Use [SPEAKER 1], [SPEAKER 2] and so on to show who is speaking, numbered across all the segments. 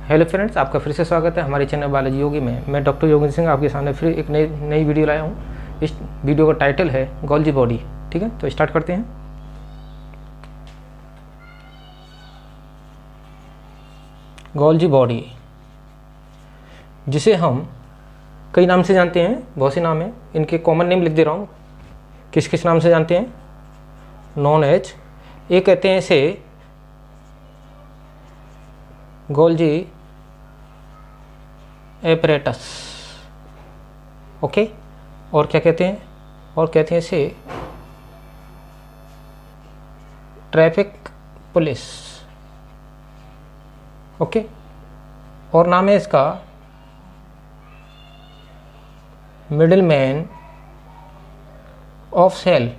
[SPEAKER 1] Hello friends, आपका फिर से स्वागत है हमारे चैनल बालाजी योगी में। मैं डॉक्टर योगेंद्र सिंह आपके सामने फिर एक नई वीडियो लाया हूँ। इस वीडियो का टाइटल है गोल्जी बॉडी। ठीक है, तो स्टार्ट करते हैं। गोल्जी बॉडी, जिसे हम कई नाम से जानते हैं, बहुत से नाम हैं। इनके कॉमन नेम लिख दे रहा हूँ। किस किस नाम से जानते हैं? नॉन एज, एक कहते हैं इसे गोल्जी एपरेटस, ओके। और क्या कहते हैं? और कहते हैं इसे ट्रैफिक पुलिस, ओके। और नाम है इसका मिडिल मैन ऑफ सेल,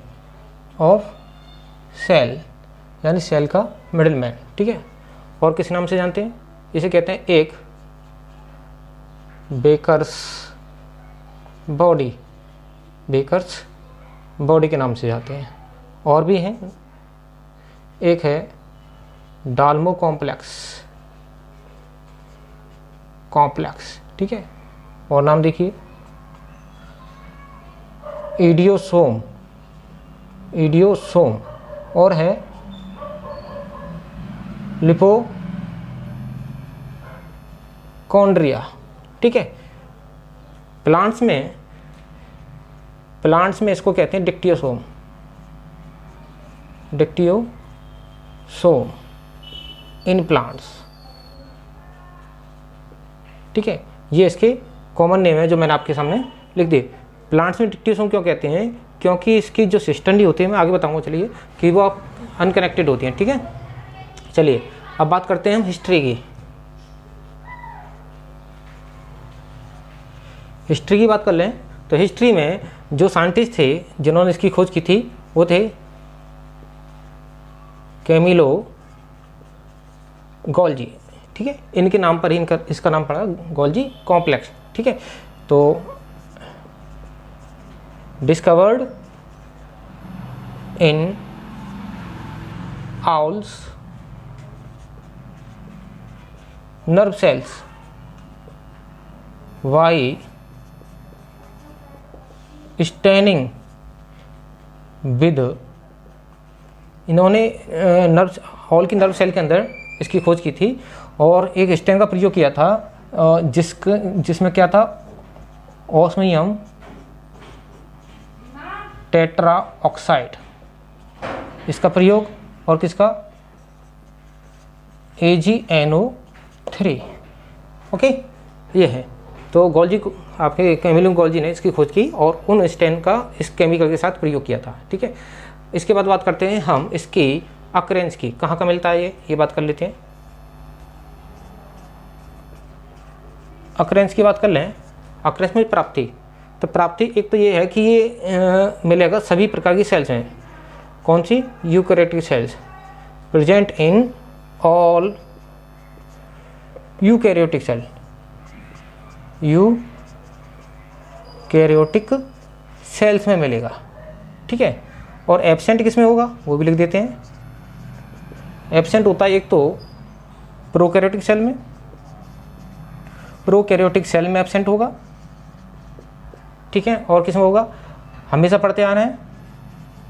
[SPEAKER 1] यानी सेल का मिडिल मैन। ठीक है। और किस नाम से जानते हैं? इसे कहते हैं एक बेकर्स बॉडी, के नाम से जाते हैं। और भी हैं, एक है डाल्मो कॉम्प्लेक्स, ठीक है। और नाम देखिए इडियोसोम, और है लिपोकॉन्ड्रिया। ठीक है। प्लांट्स में इसको कहते हैं डिक्टियोसोम इन प्लांट्स। ठीक है, ये इसके कॉमन नेम है जो मैंने आपके सामने लिख दिए। प्लांट्स में डिक्टियोसोम क्यों कहते हैं? क्योंकि इसकी जो सिस्टर्नी होती है, मैं आगे बताऊंगा, चलिए, कि वो अनकनेक्टेड होती हैं। ठीक है, चलिए अब बात करते हैं हम हिस्ट्री की बात कर लें तो हिस्ट्री में जो साइंटिस्ट थे जिन्होंने इसकी खोज की थी वो थे कैमिलो गोल्जी। ठीक है, इनके नाम पर ही इसका नाम पड़ा गोल्जी कॉम्प्लेक्स। ठीक है, तो discovered in owls nerve cells by staining with, इन्होंने हॉल की नर्व सेल के अंदर इसकी खोज की थी और एक स्टेन का प्रयोग किया था जिसमें क्या था, ऑस्मियम टेट्रा ऑक्साइड, इसका प्रयोग, और किसका, AgNO3। ओके, ये है। तो गोल्जी आपके कैमिलो गोल्जी ने इसकी खोज की और उन स्टेन का इस केमिकल के साथ प्रयोग किया था। ठीक है, इसके बाद बात करते हैं हम इसकी अक्रेंस की, कहाँ का मिलता है ये बात कर लेते हैं। अक्रेंस की बात कर लें। अक्रेंस में प्राप्ति, तो प्राप्ति एक तो ये है कि ये मिलेगा सभी प्रकार की सेल्स हैं। कौन सी? Eukaryotic cells, present in all eukaryotic cells में मिलेगा। ठीक है। और एब्सेंट किस में होगा वो भी लिख देते हैं। एब्सेंट होता है एक तो प्रोकैरियोटिक सेल में एब्सेंट होगा। ठीक है। और किस में होगा? हमेशा पढ़ते आ रहे हैं,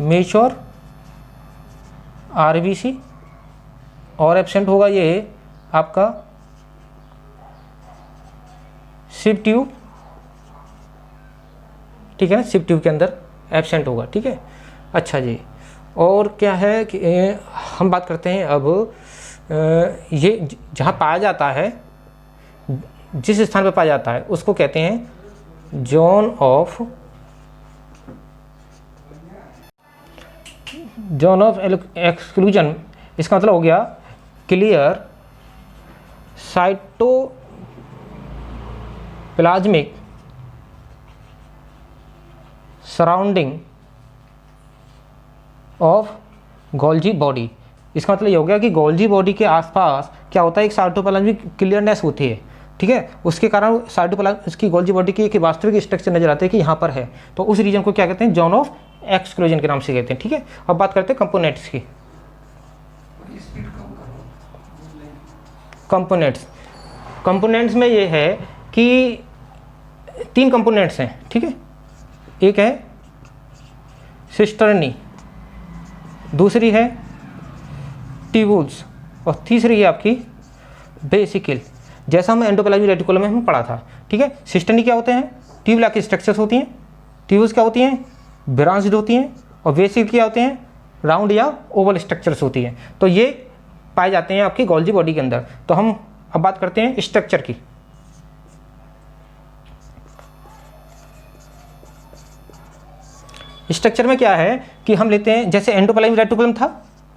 [SPEAKER 1] मेच्योर RBC। और एब्सेंट होगा ये आपका सिव ट्यूब। ठीक है ना, सिव ट्यूब के अंदर एब्सेंट होगा। ठीक है, अच्छा जी। और क्या है कि हम बात करते हैं अब ये जहाँ पाया जाता है, जिस स्थान पर पाया जाता है उसको कहते हैं जोन ऑफ एक्सक्लूजन। इसका मतलब हो गया clear cytoplasmic surrounding of Golgi body. इसका मतलब ये हो गया कि गोल्जी बॉडी के आसपास क्या होता है, एक साइटोप्लाज्मिक क्लियरनेस होती है। ठीक है, उसके कारण इसकी गोल्जी बॉडी की एक वास्तविक स्ट्रक्चर नजर आता है कि यहाँ पर है। तो उस रीजन को क्या कहते हैं? जोन ऑफ एक्सक्लूजन के नाम से कहते हैं। ठीक है, अब बात करते हैं कंपोनेंट्स की। कंपोनेंट्स कंपोनेंट्स में ये है कि 3 कंपोनेंट्स हैं, ठीक है। एक है सिस्टर्नी, दूसरी है ट्यूब्यूल्स और तीसरी है आपकी वेसिकल, जैसा हम एंडोप्लाज्मिक रेटिकुलम में हम पढ़ा था, ठीक है। सिस्टर्नी क्या होते हैं? ट्यूब लाइक स्ट्रक्चर्स होती हैं। ट्यूब्यूल्स क्या होती हैं? ब्रांच्ड होती हैं। और वेसिकल क्या होते हैं? राउंड या ओवल स्ट्रक्चर्स होती हैं। तो ये पाए जाते हैं आपकी गोल्जी बॉडी के अंदर। तो हम अब बात करते हैं स्ट्रक्चर की। स्ट्रक्चर में क्या है कि हम लेते हैं जैसे एंडोप्लाज्मिक रेटिकुलम था,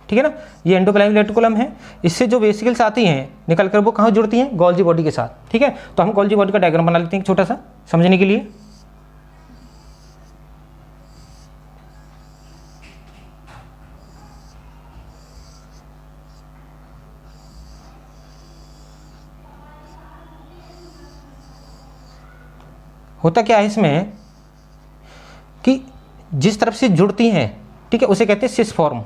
[SPEAKER 1] ठीक है ना, ये एंडोप्लाज्मिक रेटिकुलम है। इससे जो वेसिकल्स आती हैं निकल कर वो कहाँ जुड़ती हैं? गोल्जी बॉडी के साथ, ठीक है। तो हम गोल्जी बॉडी का डायग्राम बना लेते हैं छोटा सा समझने के लिए। होता क्या है इसमें कि जिस तरफ से जुड़ती हैं, ठीक है, उसे कहते हैं सिस फॉर्म।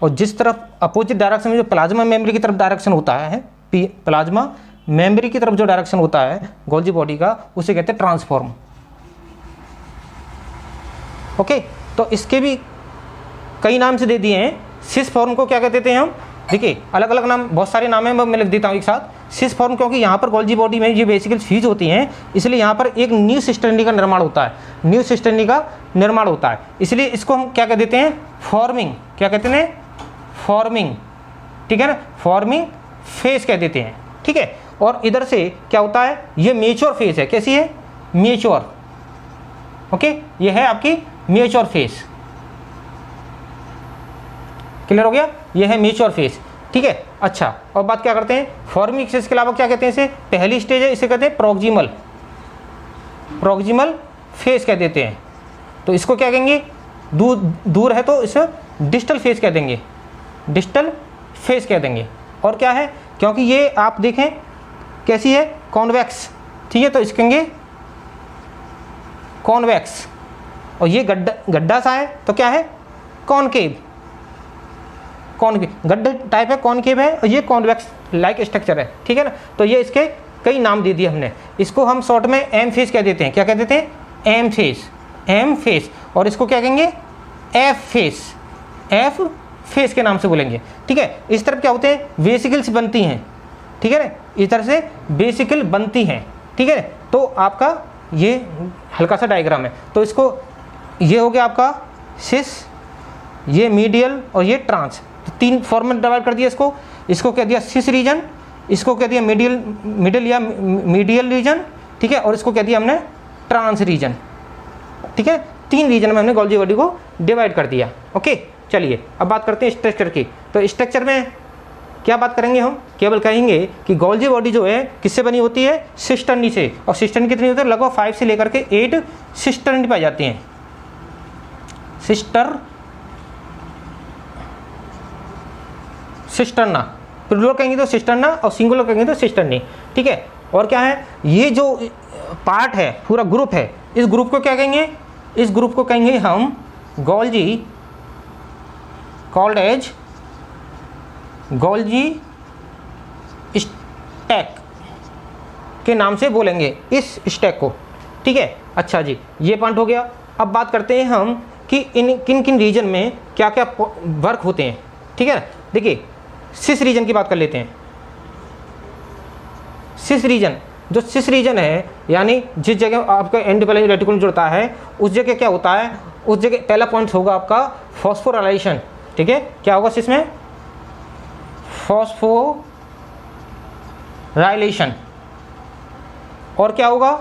[SPEAKER 1] और जिस तरफ अपोजिट डायरेक्शन में जो प्लाज्मा मेम्ब्रेन की तरफ डायरेक्शन होता है, प्लाज्मा मेम्ब्रेन की तरफ जो डायरेक्शन होता है गोल्जी बॉडी का, उसे कहते हैं ट्रांसफॉर्म। ओके, तो इसके भी कई नाम से दे दिए हैं। सिस फॉर्म को क्या कहते थे हम? देखिए अलग अलग नाम, बहुत सारे नाम हैं, मैं लिख देता हूँ एक साथ। सिस फॉर्म क्योंकि यहाँ पर गोल्जी बॉडी में ये वेसिकल्स फ्यूज होती हैं, इसलिए यहाँ पर एक न्यू सिस्टर्नी का निर्माण होता है। न्यू सिस्टर्नी का निर्माण होता है, इसलिए इसको हम क्या कह देते हैं? फॉर्मिंग। क्या कहते हैं? फॉर्मिंग, ठीक है ना, फॉर्मिंग फेज कह देते हैं, ठीक है। और इधर से क्या होता है? ये मेच्योर फेज है। कैसी है? मेच्योर। ओके, ये है आपकी मेच्योर फेज। क्लियर हो गया? ये है मेच्योर फेज, ठीक है। अच्छा, और बात क्या करते हैं? फॉर्मिंग फेज के अलावा क्या कहते हैं इसे? पहली स्टेज है, इसे कहते हैं प्रोक्सिमल। प्रोक्सिमल फेज कह देते हैं। तो इसको क्या कहेंगे? दूर है तो इसे डिस्टल फेज कह देंगे। डिस्टल फेज कह देंगे। और क्या है? क्योंकि ये आप देखें कैसी है? कॉन्वेक्स, ठीक है, तो इसके कहेंगे कॉन्वेक्स। और ये गड्ढा सा है तो क्या है? कॉनकेव। गड्ढा टाइप है, कॉनकेव है, और ये कॉन्वेक्स लाइक स्ट्रक्चर है, ठीक है ना। तो ये इसके कई नाम दे दिए हमने। इसको हम शॉर्ट में एम फेज कह देते हैं। क्या कह देते हैं? M phase. M phase. और इसको क्या कहेंगे? F phase. एफ फेज के नाम से बोलेंगे, ठीक है। इस तरफ क्या होते हैं? वेसिकल्स बनती हैं, ठीक है ना, इस तरह से वेसिकल बनती हैं, ठीक है। तो आपका ये हल्का सा डायग्राम है। तो इसको ये हो गया आपका सिस, ये मीडियल और ये ट्रांस। तो 3 फॉर्म में डिवाइड कर दिया इसको। इसको कह दिया सिस रीजन, इसको कह दिया मिडिल या मीडियल रीजन, ठीक है, और इसको कह दिया हमने ट्रांस रीजन, ठीक है। 3 रीजन में हमने गोल्जी बॉडी को डिवाइड कर दिया। ओके, चलिए अब बात करते हैं स्ट्रक्चर की। तो स्ट्रक्चर में क्या बात करेंगे हम? केवल कहेंगे कि गोल्जी बॉडी जो है किससे बनी होती है? सिस्टर्नी से। और सिस्टर्नी कितनी होती है? लगभग 5 से लेकर के 8 सिस्टर्नी पाई जाती हैं। सिस्टर्ना, प्लूरल कहेंगे तो सिस्टर्ना और सिंगुलर कहेंगे तो सिस्टर्नी, ठीक है। और क्या है? ये जो पार्ट है, पूरा ग्रुप है, इस ग्रुप को क्या कहेंगे? इस ग्रुप को कहेंगे हम Golgi, called as Golgi stack के नाम से बोलेंगे इस स्टैक को, ठीक है। अच्छा जी, ये पॉइंट हो गया। अब बात करते हैं हम कि इन किन किन रीजन में क्या क्या वर्क होते हैं, ठीक है। देखिए सिस रीजन की बात कर लेते हैं। सिस रीजन, जो सिस रीजन है यानी जिस जगह आपका एंडोप्लाज्मिक रेटिकुलम जुड़ता है उस जगह क्या होता है? उस जगह पहला पॉइंट होगा आपका फॉस्फोराइलेशन, ठीक है। क्या होगा सिस में? फॉस्फोराइलेशन। और क्या होगा?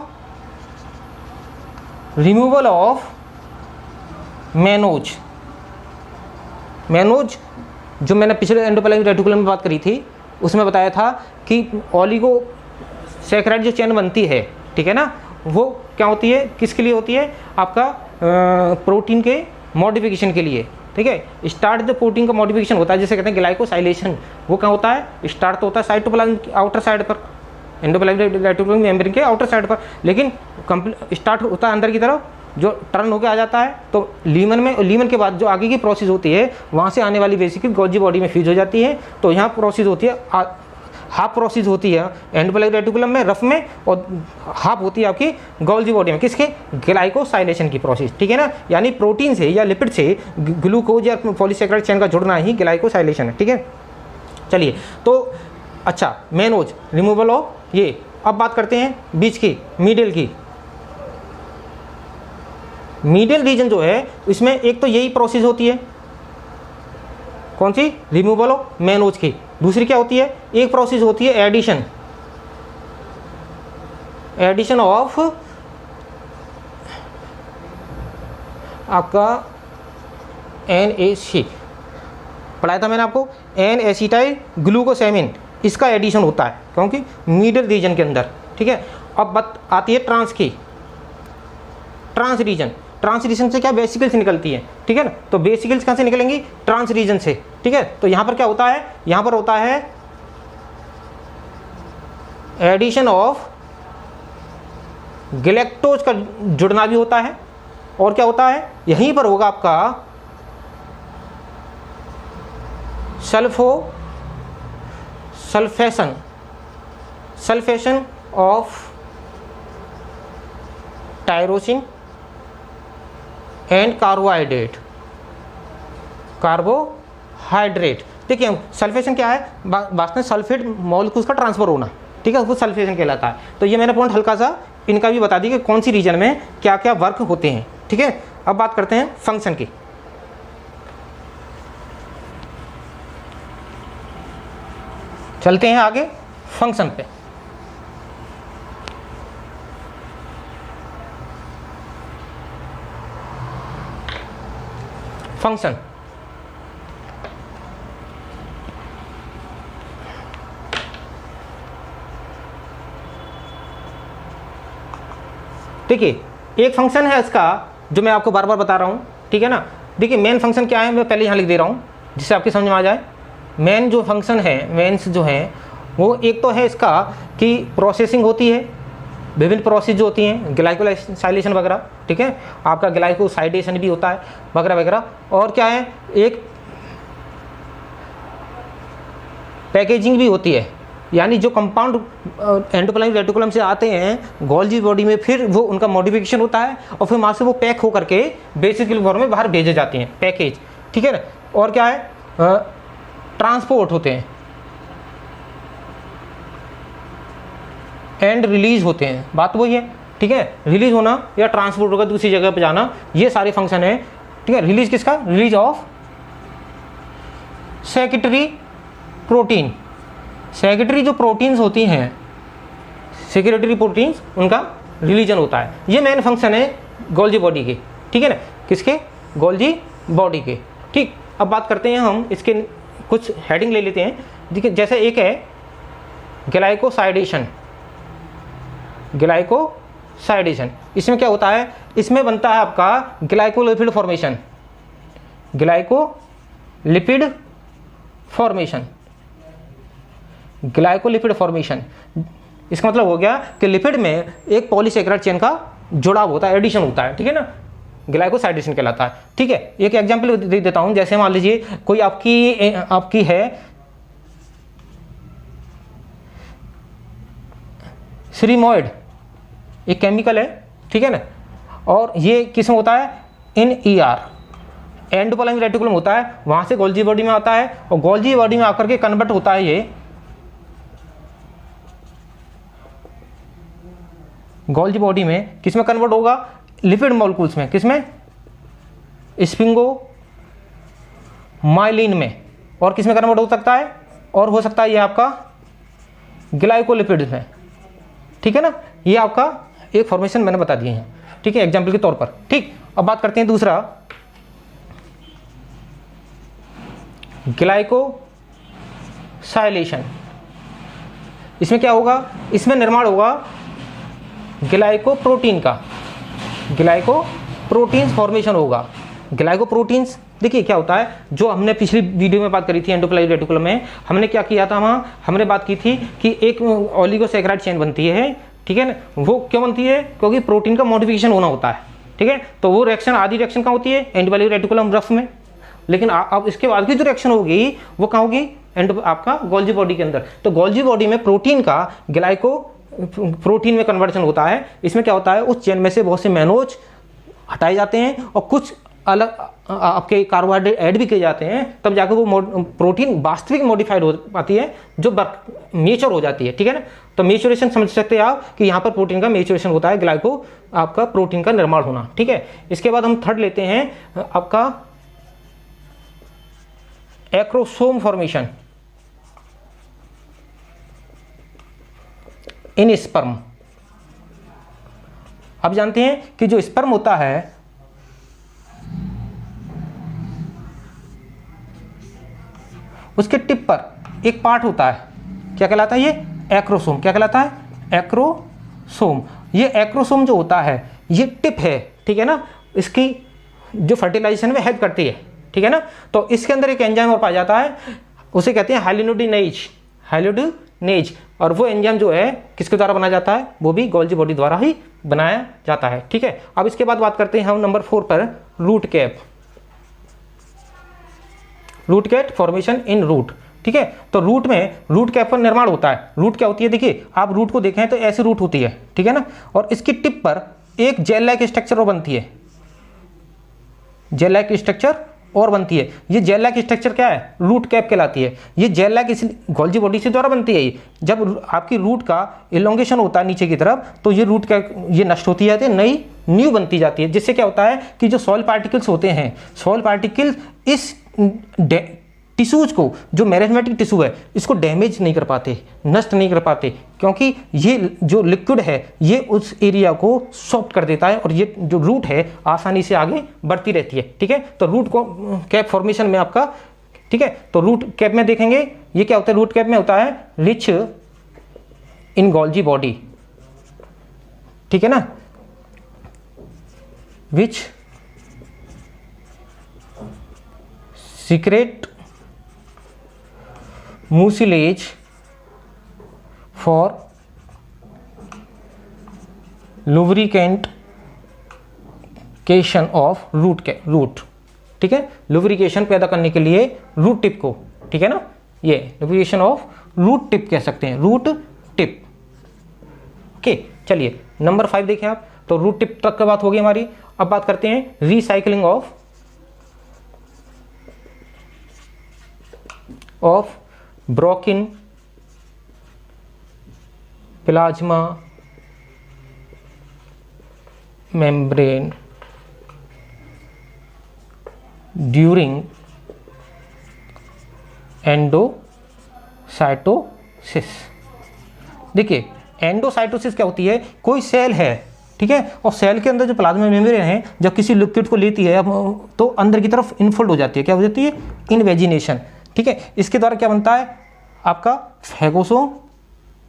[SPEAKER 1] Removal of mannose. मेनोज जो मैंने पिछले एंडोप्लाज्मिक रेटिकुलम में बात करी थी, उसमें बताया था कि ओलिगो सैकराइड जो चेन बनती है, ठीक है ना, वो क्या होती है? किसके लिए होती है? आपका प्रोटीन के मॉडिफिकेशन के लिए, ठीक है। स्टार्ट जो प्रोटीन का मॉडिफिकेशन होता है जिसे कहते हैं ग्लाइकोसाइलेशन, वो क्या होता है? स्टार्ट तो होता है साइटोप्लाज्म की आउटर साइड पर, एंडोप्लाज्मिक रेटिकुलम मेम्ब्रेन के आउटर साइड पर, लेकिन स्टार्ट होता है अंदर की तरफ, जो टर्न होकर आ जाता है तो लीमन में, और लीमन के बाद जो आगे की प्रोसेस होती है वहाँ से आने वाली बेसिकली गोल्जी बॉडी में फ्यूज हो जाती है। तो यहाँ प्रोसेस होती है हाफ प्रोसेस होती है एंडोप्लाज्मिक रेटिकुलम में, रफ में, और हाफ होती है आपकी गोल्जी बॉडी में, किसके? ग्लाइकोसाइलेशन की प्रोसेस, ठीक है ना। यानी प्रोटीन से या लिपिड से ग्लूकोज या पॉलीसेकेराइड चेन का जुड़ना ही ग्लाइकोसाइलेशन है, ठीक है। चलिए, तो अच्छा, मेनोज रिमूवल ऑफ ये। अब बात करते हैं बीच की, मिडिल की। मिडिल रीजन जो है इसमें एक तो यही प्रोसेस होती है, कौन सी? रिमूवल ऑफ मेनोज की। दूसरी क्या होती है? एक प्रोसेस होती है एडिशन, एडिशन ऑफ आपका NaC, पढ़ाया था मैंने आपको, N एसिटाइल ग्लूकोसेमिन, इसका एडिशन होता है क्योंकि मिडिल रीजन के अंदर, ठीक है। अब बात आती है ट्रांस की, ट्रांस रीजन। ट्रांस रीजन से क्या? वेसिकल्स निकलती है, ठीक है ना। तो वेसिकल्स कहाँ से निकलेंगी? ट्रांस रीजन से, ठीक है। तो यहाँ पर क्या होता है? यहाँ पर होता है एडिशन ऑफ गैलेक्टोज का जुड़ना भी होता है, और क्या होता है? यहीं पर होगा आपका sulphation of tyrosine and carbohydrate. देखिए, सल्फेशन क्या है? वास्तव में सल्फेट मॉलिक्यूल्स का ट्रांसफर होना, ठीक है, उसको सल्फेशन कहलाता है। तो ये मैंने पॉइंट हल्का सा इनका भी बता दी कि कौन सी रीजन में क्या क्या वर्क होते हैं, ठीक है। अब बात करते हैं फंक्शन की। चलते हैं आगे फंक्शन पे। फंक्शन, देखिए एक फंक्शन है इसका जो मैं आपको बार बार बता रहा हूं, ठीक है ना। देखिए मेन फंक्शन क्या है, मैं पहले यहां लिख दे रहा हूं जिससे आपकी समझ में आ जाए। मेन जो फंक्शन है, मेन्स जो है वो एक तो है इसका कि प्रोसेसिंग होती है, विभिन्न प्रोसेस जो होती हैं, ग्लाइकोसाइलेशन वगैरह, ठीक है, आपका ग्लाइकोसाइडेशन भी होता है वगैरह वगैरह। और क्या है? एक पैकेजिंग भी होती है, यानी जो कंपाउंड एंडोप्लाज्मिक रेटिकुलम से आते हैं गोल्जी बॉडी में, फिर वो उनका मॉडिफिकेशन होता है और फिर वहाँ से वो पैक होकर के बेसिकल फॉर्म में बाहर भेजे जाते हैं, पैकेज, ठीक है ना। और क्या है? ट्रांसपोर्ट होते हैं एंड रिलीज होते हैं, बात वही है, ठीक है। रिलीज होना या ट्रांसपोर्ट होगा दूसरी जगह पर जाना, ये सारे फंक्शन है, ठीक है। रिलीज किसका? Release of secretary protein. Secretary जो प्रोटीन्स होती हैं, सेक्रेटरी प्रोटीन्स, उनका रिलीजन होता है। ये मेन फंक्शन है गोल्जी बॉडी के, ठीक है ना, किसके? गोल्जी बॉडी के, ठीक। अब बात करते हैं हम इसके कुछ हेडिंग ले लेते हैं। देखिए जैसे एक है ग्लाइकोसाइडेशन, ग्लाइकोसाइडेशन, इसमें क्या होता है? इसमें बनता है आपका glycolipid formation, glycolipid formation, glycolipid formation. इसका मतलब हो गया कि लिपिड में एक पॉलीसेकेराइड चेन का जुड़ाव होता है, एडिशन होता है, ठीक है ना, ग्लाइकोसाइडेशन कहलाता है, ठीक है। एक एग्जांपल दे देता हूं, जैसे मान लीजिए कोई आपकी है सिरीमोइड, एक केमिकल है, ठीक है ना, और ये किसमें होता है? इन ER, एंडोप्लाज्मिक रेटिकुलम होता है, वहां से गोल्जी बॉडी में आता है और गोल्जी बॉडी में आकर के कन्वर्ट होता है, ये गोल्जी बॉडी में किसमें कन्वर्ट होगा? लिपिड मॉलिक्यूल्स में, किसमें? स्पिंगो माइलिन में। और किसमें कन्वर्ट हो सकता है? और हो सकता है ये आपका ग्लाइकोलिपिड में, ठीक है ना। ये आपका एक फॉर्मेशन मैंने बता दिए हैं, ठीक है, एग्जाम्पल के तौर पर, ठीक। अब बात करते हैं दूसरा, ग्लाइकोसाइलेशन। इसमें क्या होगा? इसमें निर्माण होगा ग्लाइकोप्रोटीन का, ग्लाइकोप्रोटीन्स फॉर्मेशन होगा। ग्लाइकोप्रोटीन्स देखिए क्या होता है, जो हमने पिछली वीडियो में बात करी थी एंडोप्लाज्मिक रेटिकुलम में, हमने क्या किया था, वहाँ हमने बात की थी कि एक ओलिगोसैकेराइड चेन बनती है, ठीक है ना। वो क्यों बनती है? क्योंकि प्रोटीन का मॉडिफिकेशन होना होता है, ठीक है। तो वो रिएक्शन, आधी रिएक्शन कहाँ होती है? एंडोप्लाज्मिक रेटिकुलम रफ में। लेकिन अब इसके बाद की जो रिएक्शन होगी वो कहाँ होगी? एंड आपका गोल्जी बॉडी के अंदर। तो गोल्जी बॉडी में प्रोटीन का ग्लाइको प्रोटीन में कन्वर्जन होता है। इसमें क्या होता है, उस चेन में से बहुत से मैनोज हटाए जाते हैं और कुछ अलग आपके कार्बोहाइड्रेट ऐड भी किए जाते हैं, तब जाकर वो प्रोटीन वास्तविक मॉडिफाइड हो पाती है, जो मेच्योर हो जाती है। ठीक है ना, तो मेच्योरेशन समझ सकते हैं आप कि यहाँ पर प्रोटीन का मेच्योरेशन होता है, ग्लाइको आपका प्रोटीन का निर्माण होना। ठीक है, इसके बाद हम थर्ड लेते हैं आपका एक्रोसोम फॉर्मेशन इन स्पर्म। अब जानते हैं कि जो स्पर्म होता है उसके टिप पर एक पार्ट होता है, क्या कहलाता है ये, एक्रोसोम। क्या कहलाता है, एक्रोसोम। ये एक्रोसोम जो होता है ये टिप है, ठीक है ना, इसकी जो फर्टिलाइजेशन में हेल्प करती है। ठीक है ना, तो इसके अंदर एक एंजाइम और पाया जाता है, उसे कहते हैं हाइलोडिनेज। और वो एंजाइम जो है किसके द्वारा बनाया जाता है, वो भी गोल्जी बॉडी द्वारा ही बनाया जाता है। ठीक है, अब इसके बाद बात करते हैं हम नंबर 4 पर, root cap formation in root. ठीक है, तो रूट में रूट कैप का निर्माण होता है। रूट क्या होती है, देखिए आप रूट को देखें तो ऐसी रूट होती है, ठीक है ना, और इसकी टिप पर एक जेल लाइक स्ट्रक्चर और बनती है, जेल लाइक स्ट्रक्चर और बनती है। ये जेल लाइक स्ट्रक्चर क्या है, रूट कैप कहलाती है। ये जेल लाइक इस गोल्जी बॉडी से द्वारा बनती है। जब आपकी रूट का इलोंगेशन होता है नीचे की तरफ, तो ये रूट कैप ये नष्ट होती जाती है, नई न्यू बनती जाती है, जिससे क्या होता है कि जो सॉइल पार्टिकल्स होते हैं, सॉइल पार्टिकल्स इस टिश्यूज को, जो मैरिजमेटिक टिश्यू है, इसको डैमेज नहीं कर पाते, नष्ट नहीं कर पाते, क्योंकि ये जो लिक्विड है ये उस एरिया को सॉफ्ट कर देता है और ये जो रूट है आसानी से आगे बढ़ती रहती है। ठीक है, तो रूट को कैप फॉर्मेशन में आपका, ठीक है, तो रूट कैप में देखेंगे ये क्या होता है, रूट कैप में होता है रिच इन गोल्जी बॉडी। ठीक है ना, विच secret mucilage for lubrication of root। ठीक है, लुब्रिकेशन पैदा करने के लिए रूट टिप को, ठीक है ना, ये लुब्रिकेशन ऑफ रूट टिप कह सकते हैं, रूट टिप। ओके, चलिए नंबर 5 देखें आप, तो रूट टिप तक की बात होगी हमारी। अब बात करते हैं recycling of broken plasma membrane during endocytosis. देखिए एंडोसाइटोसिस क्या होती है, कोई सेल है, ठीक है, और सेल के अंदर जो प्लाज्मा मेम्ब्रेन है जब किसी लिक्विड को लेती है तो अंदर की तरफ इनफोल्ड हो जाती है, क्या हो जाती है, इनवेजिनेशन। ठीक है, इसके द्वारा क्या बनता है आपका फैगोसोम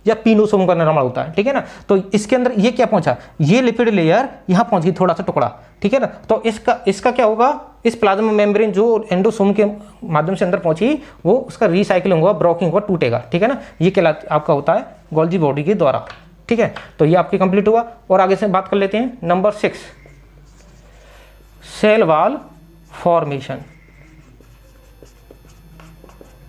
[SPEAKER 1] या पीनोसोम का निर्माण होता है। ठीक है ना, तो इसके अंदर ये क्या पहुंचा, ये लिपिड लेयर यहां पहुंच गई, थोड़ा सा टुकड़ा। ठीक है ना, तो इसका क्या होगा, इस प्लाज्मा मेम्ब्रेन जो एंडोसोम के माध्यम से अंदर पहुंची वो उसका रिसाइकलिंग होगा, ब्रोकिंग होगा, टूटेगा। ठीक है ना, ये क्या आपका होता है गोल्जी बॉडी के द्वारा। ठीक है, तो ये आपकी कंप्लीट हुआ। और आगे से बात कर लेते हैं नंबर 6, सेल वॉल फॉर्मेशन।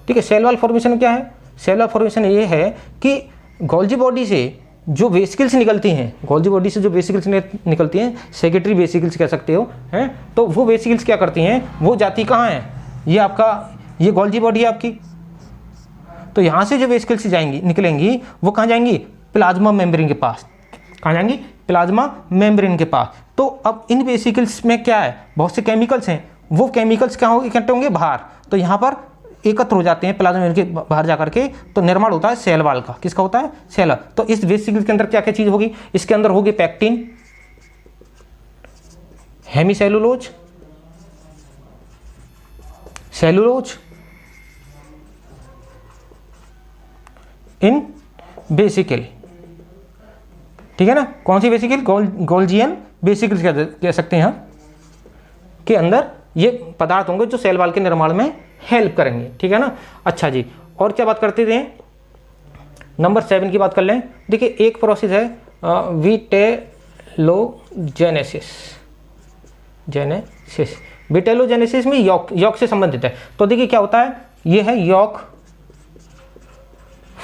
[SPEAKER 1] ठीक है, सेल वॉल फॉर्मेशन क्या है, सेल वॉल फॉर्मेशन ये है कि गोल्जी बॉडी से जो वेसिकल्स निकलती हैं, गोल्जी बॉडी से जो वेसिकल्स निकलती हैं, सेक्रेटरी वेसिकल्स कह सकते हो, हैं, तो वो वेसिकल्स क्या करती हैं, वो जाती कहाँ हैं, ये आपका ये गोल्जी बॉडी है आपकी, तो यहाँ से जो वेसिकल्स जाएंगी निकलेंगी वो कहाँ जाएंगी, प्लाज्मा मेम्ब्रेन के पास। कहाँ जाएंगी, प्लाज्मा मेम्ब्रेन के पास। तो अब इन वेसिकल्स में क्या है, बहुत से केमिकल्स हैं, वो केमिकल्स क्या होंगे, इकट्ठे होंगे बाहर, तो यहाँ पर एकत्र हो जाते हैं प्लाज्मा मेम्ब्रेन के बाहर जाकर के, तो निर्माण होता है सेल वॉल का। किसका होता है, सेल। तो इस वेसिकल के अंदर क्या क्या चीज होगी, इसके अंदर होगी पैक्टिन, हेमीसेलुलोज, सेलुलोज, इन वेसिकल। ठीक है ना, कौन सी वेसिकल, गोल्जियन वेसिकल कह सकते हैं हम, के अंदर ये पदार्थ होंगे जो सेल वॉल के निर्माण में हेल्प करेंगे। ठीक है ना, अच्छा जी, और क्या बात करते थे, नंबर 7 की बात कर लें। देखिए एक प्रोसेस है विटेलोजेनेसिस में यॉक से संबंधित है। तो देखिए क्या होता है, ये है yolk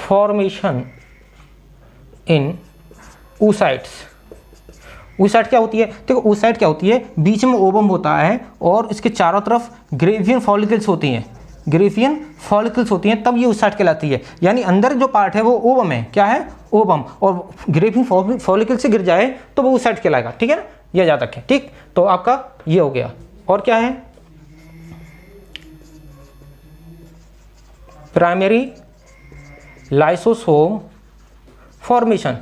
[SPEAKER 1] formation in oocytes। oocyte क्या होती है? देखो oocyte क्या होती है, बीच में ओवम होता है और इसके चारों तरफ ग्रेवियन फॉलिकल्स होती हैं, ग्रेवियन फॉलिकल्स होती हैं, तब ये oocyte कहलाती है। यानी अंदर जो पार्ट है वो ओवम है, क्या है? ओवम, और ग्रेवियन फॉलिकल से गिर जाए तो वो oocyte कहलाएगा, ठीक है ना, यह याद रखें। ठीक, तो आपका ये हो गया। और क्या है? प्राइमरी लाइसोसोम फॉर्मेशन,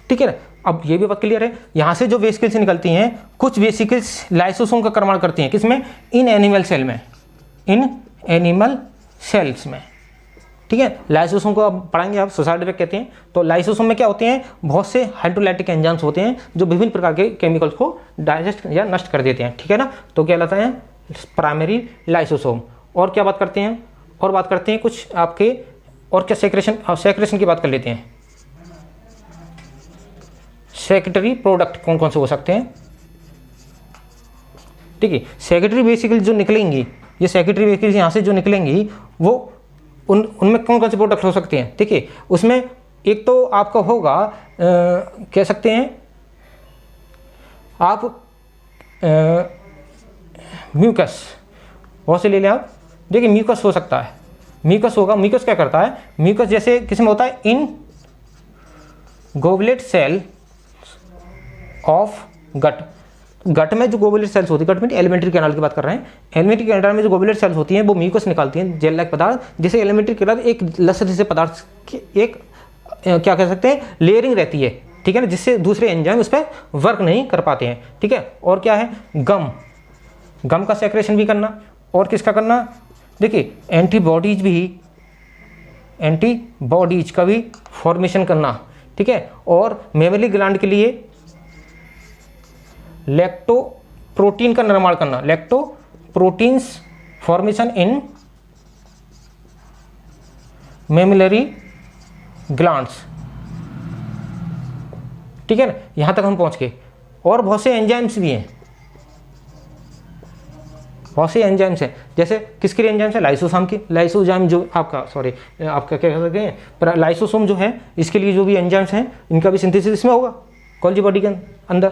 [SPEAKER 1] ठीक है ना। अब ये भी बात क्लियर है, यहां से जो वेसिकल्स निकलती हैं, कुछ वेसिकल्स लाइसोसोम का निर्माण करती हैं, किसमें? इन एनिमल सेल में, इन एनिमल सेल्स में, ठीक है। लाइसोसोम को अब पढ़ाएंगे, आप सोसाइटी पे कहते हैं। तो लाइसोसोम में क्या होते हैं? बहुत से हाइड्रोलाइटिक एंजाइम्स होते हैं जो विभिन्न प्रकार के केमिकल्स को डाइजेस्ट या नष्ट कर देते हैं, ठीक है ना। तो क्या कहलाता है? Primary lysosome. और क्या बात करते हैं? और बात करते हैं कुछ आपके, और क्या सेक्रेशन, सेक्रेशन की बात कर लेते हैं। सेक्रेटरी प्रोडक्ट कौन कौन से हो सकते हैं? ठीक है, सेक्रेटरी वेसिकल्स जो निकलेंगी, ये सेक्रेटरी वेसिकल्स यहाँ से जो निकलेंगी वो उनमें कौन कौन से प्रोडक्ट हो सकते हैं? ठीक है, उसमें एक तो आपका होगा कह सकते हैं आप म्यूकस, बहुत से ले लें आप। देखिए म्यूकस हो सकता है, म्यूकस होगा। म्यूकस क्या करता है? म्यूकस जैसे किस में होता है? इन गोबलेट सेल ऑफ गट। गट में जो गोबलेट सेल्स होती है, गट में एलिमेंट्री कैनाल की बात कर रहे हैं, एलिमेंट्री कैनाल में जो गोबलेट सेल्स होती हैं वो म्यूकस निकालती हैं, जेल लाइक पदार्थ, जिसे एलिमेंट्री कैनाल एक लसर जैसे पदार्थ की एक क्या कह सकते हैं, लेयरिंग रहती है, ठीक है ना, जिससे दूसरे एंजाइम उस पर वर्क नहीं कर पाते हैं, ठीक है। और क्या है? गम, गम का सेक्रेशन भी करना। और किसका करना? देखिए एंटीबॉडीज भी, एंटीबॉडीज का भी फॉर्मेशन करना, ठीक है। और मेमोरी ग्लैंड के लिए लैक्टोप्रोटीन का निर्माण करना, लैक्टोप्रोटीन्स फॉर्मेशन इन मेमोरी ग्लैंड्स, ठीक है ना। यहां तक हम पहुंच गए। और बहुत से एंजाइम्स भी हैं, बहुत से एंजाइम्स हैं। जैसे किसके लिए एंजाइम्स है? लाइसोसोम की, लाइसोजाइम जो आपका आपका क्या कह सकते हैं, लाइसोसोम जो है, इसके लिए जो भी एंजाइम्स हैं इनका भी सिंथेसिस इसमें होगा गोल्जी बॉडी के अंदर,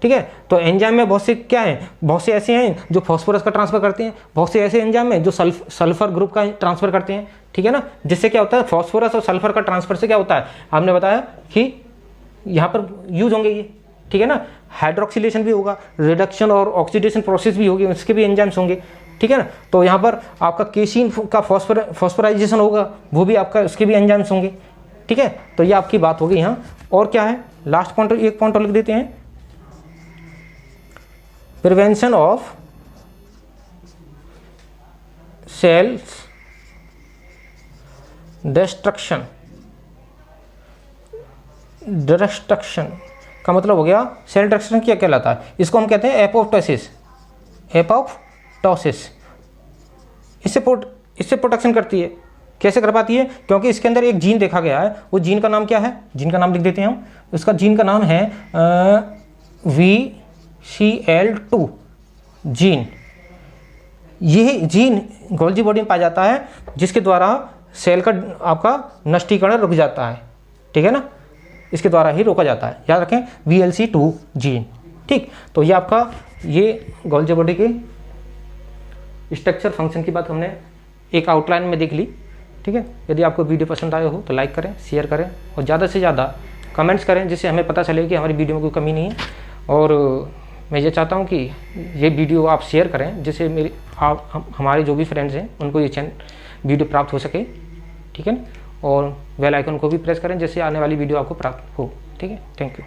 [SPEAKER 1] ठीक है। तो एंजाइम में बहुत से क्या हैं, बहुत से ऐसे हैं जो फास्फोरस का ट्रांसफर करते हैं, बहुत से ऐसे एंजाइम हैं जो सल्फर ग्रुप का ट्रांसफर करते हैं, ठीक है ना। जिससे क्या होता है? फास्फोरस और सल्फर का ट्रांसफर से क्या होता है? आपने बताया कि यहाँ पर यूज होंगे ये, ठीक है ना। हाइड्रोक्सिलेशन भी होगा, रिडक्शन और ऑक्सीडेशन प्रोसेस भी होगी, उसके भी एंजाइम्स होंगे, ठीक है ना। तो यहाँ पर आपका केसिन का फॉस्फोराइजेशन होगा, वो भी आपका, उसके भी एंजाइम्स होंगे, ठीक है। तो ये आपकी बात होगी यहाँ। और क्या है? लास्ट पॉइंट, एक पॉइंट और लिख देते हैं, prevention of cells destruction. Destruction का मतलब हो गया सेल डिस्ट्रक्शन क्या कहलाता है? इसको हम कहते हैं एपोप्टोसिस, एपोप्टोसिस। इससे प्रोटेक्शन करती है। कैसे कर पाती है? क्योंकि इसके अंदर एक जीन देखा गया है, वो जीन का नाम क्या है? जीन का नाम लिख देते हैं हम, उसका जीन का नाम है VCL2 जीन। यह जीन गोल्जी बॉडी में पाया जाता है, जिसके द्वारा सेल का आपका नष्टीकरण रुक जाता है, ठीक है ना, इसके द्वारा ही रोका जाता है। याद रखें VLC2 जीन, ठीक। तो ये आपका ये गोल्जी बॉडी के स्ट्रक्चर फंक्शन की बात हमने एक आउटलाइन में देख ली, ठीक है। यदि आपको वीडियो पसंद आया हो तो लाइक करें, शेयर करें और ज़्यादा से ज़्यादा कमेंट्स करें, जिससे हमें पता चले कि हमारी वीडियो में कोई कमी नहीं है। और मैं ये चाहता हूँ कि ये वीडियो आप शेयर करें, जिससे हमारे जो भी फ्रेंड्स हैं उनको ये वीडियो प्राप्त हो सके, ठीक है ना। और बेल आइकन को भी प्रेस करें, जिससे आने वाली वीडियो आपको प्राप्त हो, ठीक है। Thank you.